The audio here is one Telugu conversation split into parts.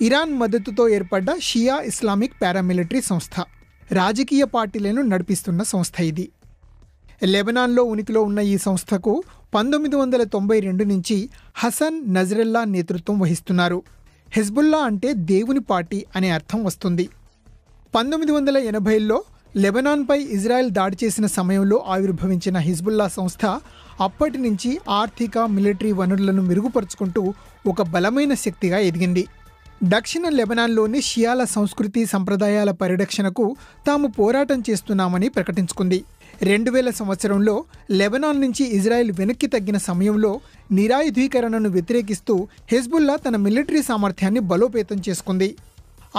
ఇరాన్ మద్దతుతో ఏర్పడ్డ షియా ఇస్లామిక్ పారామిలిటరీ సంస్థ. రాజకీయ పార్టీలను నడిపిస్తున్న సంస్థ ఇది. లెబనాన్లో ఉనికిలో ఉన్న ఈ సంస్థకు 1992 నుంచి హసన్ నజ్రల్లా నేతృత్వం వహిస్తున్నారు. హెజ్బుల్లా అంటే దేవుని పార్టీ అనే అర్థం వస్తుంది. 1980లో లెబనాన్పై ఇజ్రాయెల్ దాడి చేసిన సమయంలో ఆవిర్భవించిన హిజ్బుల్లా సంస్థ అప్పటి నుంచి ఆర్థిక, మిలిటరీ వనరులను మెరుగుపరుచుకుంటూ ఒక బలమైన శక్తిగా ఎదిగింది. దక్షిణ లెబనాన్లోని షియాల సంస్కృతి సంప్రదాయాల పరిరక్షణకు తాము పోరాటం చేస్తున్నామని ప్రకటించుకుంది. 2000 సంవత్సరంలో లెబనాన్ నుంచి ఇజ్రాయెల్ వెనక్కి తగ్గిన సమయంలో నిరాయుధీకరణను వ్యతిరేకిస్తూ హెజ్బుల్లా తన మిలిటరీ సామర్థ్యాన్ని బలోపేతం చేసుకుంది.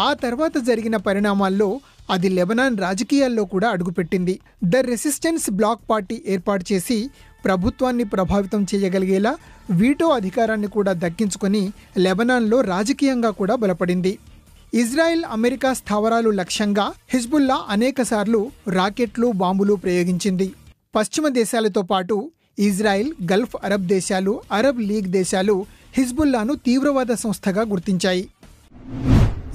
ఆ తర్వాత జరిగిన పరిణామాల్లో అది లెబనాన్ రాజకీయాల్లో కూడా అడుగుపెట్టింది. ద రెసిస్టెన్స్ బ్లాక్ పార్టీ ఏర్పాటు చేసి ప్రభుత్వాన్ని ప్రభావితం చేయగలిగేలా వీటో అధికారాన్ని కూడా దక్కించుకొని లెబనాన్లో రాజకీయంగా కూడా బలపడింది. ఇజ్రాయెల్, అమెరికా స్థావరాలు లక్ష్యంగా హిజ్బుల్లా అనేకసార్లు రాకెట్లు, బాంబులు ప్రయోగించింది. పశ్చిమ దేశాలతో పాటు ఇజ్రాయెల్, గల్ఫ్ అరబ్ దేశాలు, అరబ్ లీగ్ దేశాలు హిజ్బుల్లాను తీవ్రవాద సంస్థగా గుర్తించాయి.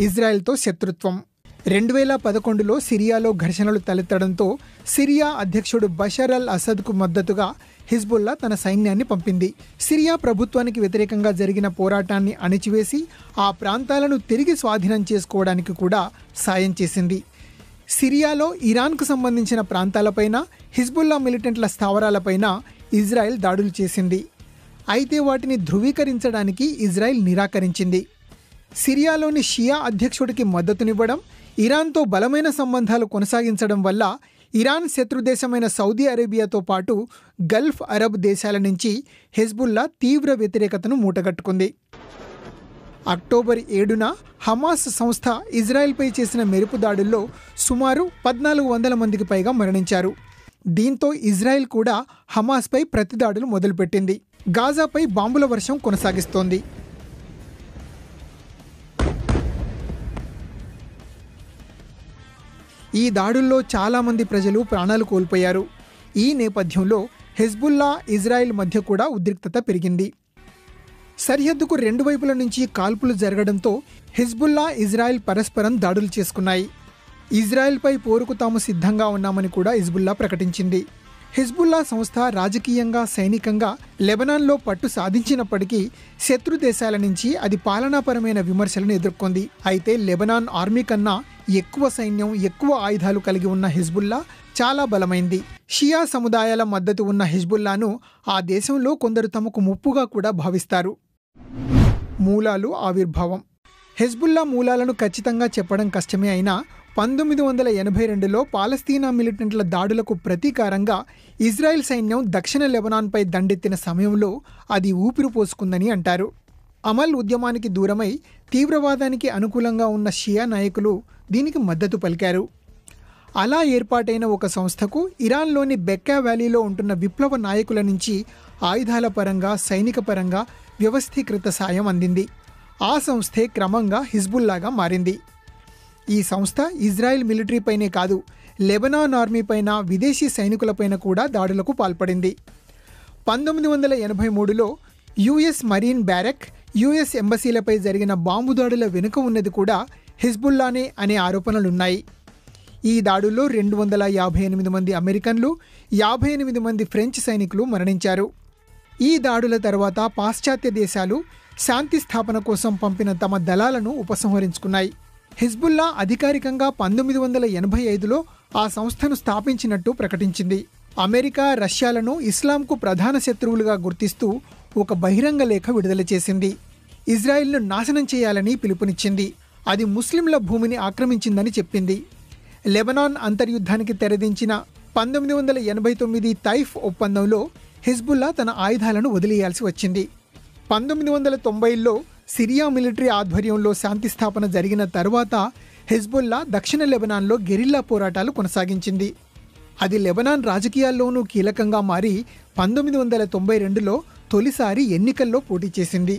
ఇజ్రాయెల్తో శత్రుత్వం. 2011లో సిరియాలో ఘర్షణలు తలెత్తడంతో సిరియా అధ్యక్షుడు బషర్ అల్ అసద్కు మద్దతుగా హిజ్బుల్లా తన సైన్యాన్ని పంపింది. సిరియా ప్రభుత్వానికి వ్యతిరేకంగా జరిగిన పోరాటాన్ని అణిచివేసి ఆ ప్రాంతాలను తిరిగి స్వాధీనం చేసుకోవడానికి కూడా సాయం చేసింది. సిరియాలో ఇరాన్కు సంబంధించిన ప్రాంతాలపైన, హిజ్బుల్లా మిలిటెంట్ల స్థావరాలపైన ఇజ్రాయెల్ దాడులు చేసింది. అయితే వాటిని ధృవీకరించడానికి ఇజ్రాయెల్ నిరాకరించింది. సిరియాలోని షియా అధ్యక్షుడికి మద్దతునివ్వడం, ఇరాన్తో బలమైన సంబంధాలు కొనసాగించడం వల్ల ఇరాన్ శత్రుదేశమైన సౌదీ అరేబియాతో పాటు గల్ఫ్ అరబ్ దేశాల నుంచి హెజ్బుల్లా తీవ్ర వ్యతిరేకతను మూటగట్టుకుంది. అక్టోబర్ 7న హమాస్ సంస్థ ఇజ్రాయెల్పై చేసిన మెరుపు దాడుల్లో సుమారు 1400 మందికి పైగా మరణించారు. దీంతో ఇజ్రాయెల్ కూడా హమాస్పై ప్రతిదాడులు మొదలుపెట్టింది. గాజాపై బాంబుల వర్షం కొనసాగిస్తోంది. ఈ దాడుల్లో చాలామంది ప్రజలు ప్రాణాలు కోల్పోయారు. ఈ నేపథ్యంలో హెజ్బుల్లా, ఇజ్రాయెల్ మధ్య కూడా ఉద్రిక్తత పెరిగింది. సరిహద్దుకు 2 వైపుల నుంచి కాల్పులు జరగడంతో హెజ్బుల్లా, ఇజ్రాయెల్ పరస్పరం దాడులు చేసుకున్నాయి. ఇజ్రాయెల్పై పోరుకు తాము సిద్ధంగా ఉన్నామని కూడా హిజ్బుల్లా ప్రకటించింది. హిజ్బుల్లా సంస్థ రాజకీయంగా, సైనికంగా లెబనాన్లో పట్టు సాధించినప్పటికీ శత్రు దేశాల నుంచి అది పాలనాపరమైన విమర్శలను ఎదుర్కొంది. అయితే లెబనాన్ ఆర్మీ కన్నా ఎక్కువ సైన్యం, ఎక్కువ ఆయుధాలు కలిగి ఉన్న హిజ్బుల్లా చాలా బలమైంది. షియా సముదాయాల మద్దతు ఉన్న హిజ్బుల్లాను ఆ దేశంలో కొందరు తమకు ముప్పుగా కూడా భావిస్తారు. మూలాలు, ఆవిర్భావం. హెజ్బుల్లా మూలాలను ఖచ్చితంగా చెప్పడం కష్టమే అయినా 1982లో పాలస్తీనా మిలిటెంట్ల దాడులకు ప్రతీకారంగా ఇజ్రాయెల్ సైన్యం దక్షిణ లెబనాన్పై దండెత్తిన సమయంలో అది ఊపిరి పోసుకుందని అంటారు. అమల్ ఉద్యమానికి దూరమై తీవ్రవాదానికి అనుకూలంగా ఉన్న షియా నాయకులు దీనికి మద్దతు పలికారు. అలా ఏర్పాటైన ఒక సంస్థకు ఇరాన్లోని బెక్కా వ్యాలీలో ఉంటున్న విప్లవ నాయకుల నుంచి ఆయుధాల పరంగా, సైనిక పరంగా వ్యవస్థీకృత సాయం అందింది. ఆ సంస్థే క్రమంగా హిజ్బుల్లాగా మారింది. ఈ సంస్థ ఇజ్రాయెల్ మిలిటరీపైనే కాదు, లెబనాన్ ఆర్మీపైన, విదేశీ సైనికులపైన కూడా దాడులకు పాల్పడింది. 1983లో యుఎస్ మరీన్ బ్యారెక్, యుఎస్ ఎంబసీలపై జరిగిన బాంబు దాడుల వెనుక ఉన్నది కూడా హిజ్బుల్లానే అనే ఆరోపణలున్నాయి. ఈ దాడుల్లో 258 మంది అమెరికన్లు, 58 మంది ఫ్రెంచ్ సైనికులు మరణించారు. ఈ దాడుల తర్వాత పాశ్చాత్య దేశాలు శాంతి స్థాపన కోసం పంపిన తమ దళాలను ఉపసంహరించుకున్నాయి. హిజ్బుల్లా అధికారికంగా 1985లో ఆ సంస్థను స్థాపించినట్టు ప్రకటించింది. అమెరికా, రష్యాలను ఇస్లాంకు ప్రధాన శత్రువులుగా గుర్తిస్తూ ఒక బహిరంగ లేఖ విడుదల చేసింది. ఇజ్రాయెల్ను నాశనం చేయాలని పిలుపునిచ్చింది. అది ముస్లింల భూమిని ఆక్రమించిందని చెప్పింది. లెబనాన్ అంతర్యుద్ధానికి తెరదించిన 1989 తైఫ్ ఒప్పందంలో హిజ్బుల్లా తన ఆయుధాలను వదిలేయాల్సి వచ్చింది. 1990లో సిరియా మిలిటరీ ఆధ్వర్యంలో శాంతి స్థాపన జరిగిన తర్వాత హిజ్బుల్లా దక్షిణ లెబనాన్లో గెరిల్లా పోరాటాలు కొనసాగించింది. అది లెబనాన్ రాజకీయాల్లోనూ కీలకంగా మారి 1992లో తొలిసారి ఎన్నికల్లో పోటీ చేసింది.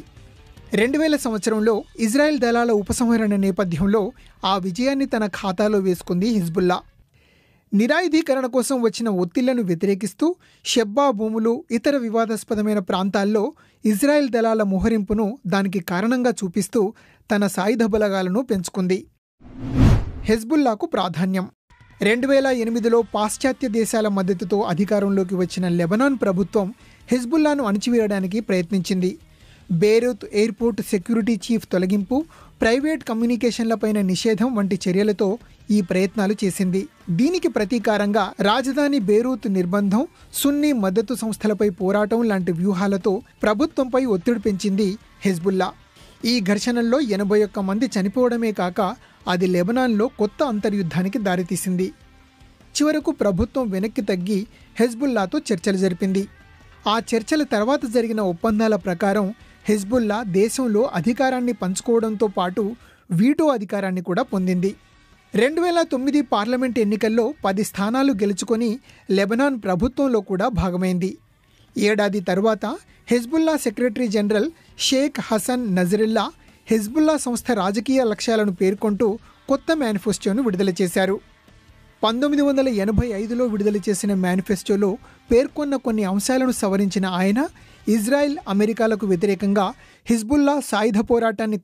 2000 సంవత్సరంలో ఇజ్రాయెల్ దళాల ఉపసంహరణ నేపథ్యంలో ఆ విజయాన్ని తన ఖాతాలో వేసుకుంది హిజ్బుల్లా. నిరాయుధీకరణ కోసం వచ్చిన ఒత్తిళ్లను వ్యతిరేకిస్తూ షెబ్బా భూములు, ఇతర వివాదాస్పదమైన ప్రాంతాల్లో ఇజ్రాయెల్ దళాల మోహరింపును దానికి కారణంగా చూపిస్తూ తన సాయుధ బలగాలను పెంచుకుంది. హెజ్బుల్లాకు ప్రాధాన్యం. 2008లో పాశ్చాత్య దేశాల మద్దతుతో అధికారంలోకి వచ్చిన లెబనాన్ ప్రభుత్వం హెజ్బుల్లాను అణచివేయడానికి ప్రయత్నించింది. బెయిరూత్ ఎయిర్పోర్ట్ సెక్యూరిటీ చీఫ్ తొలగింపు, ప్రైవేట్ కమ్యూనికేషన్లపైన నిషేధం వంటి చర్యలతో ఈ ప్రయత్నాలు చేసింది. దీనికి ప్రతీకారంగా రాజధాని బెయిరూత్ నిర్బంధం, సున్నీ మద్దతు సంస్థలపై పోరాటం లాంటి వ్యూహాలతో ప్రభుత్వంపై ఒత్తిడి పెంచింది హెజ్బుల్లా. ఈ ఘర్షణల్లో 81 మంది చనిపోవడమే కాక అది లెబనాన్లో కొత్త అంతర్యుద్ధానికి దారితీసింది. చివరకు ప్రభుత్వం వెనక్కి తగ్గి హెజ్బుల్లాతో చర్చలు జరిపింది. ఆ చర్చల తర్వాత జరిగిన ఒప్పందాల ప్రకారం హెజ్బుల్లా దేశంలో అధికారాన్ని పంచుకోవడంతో పాటు వీటో అధికారాన్ని కూడా పొందింది. 2009 పార్లమెంట్ ఎన్నికల్లో 10 స్థానాలు గెలుచుకొని లెబనాన్ ప్రభుత్వంలో కూడా భాగమైంది. ఏడాది తరువాత Hezbollah secretary general Sheikh Hassan Nasrallah Hezbollah సంస్థ రాజకీయ లక్ష్యాలను పేర్కొంటూ కొత్త మేనిఫెస్టోను విడుదల చేశారు. 1985లో విడుదల చేసిన మేనిఫెస్టోలో పేర్కొన్న కొన్ని అంశాలను సవరించిన ఆయన ఇజ్రాయెల్, అమెరికాలకు వ్యతిరేకంగా హిజ్బుల్లా సాయుధ పోరాటాన్ని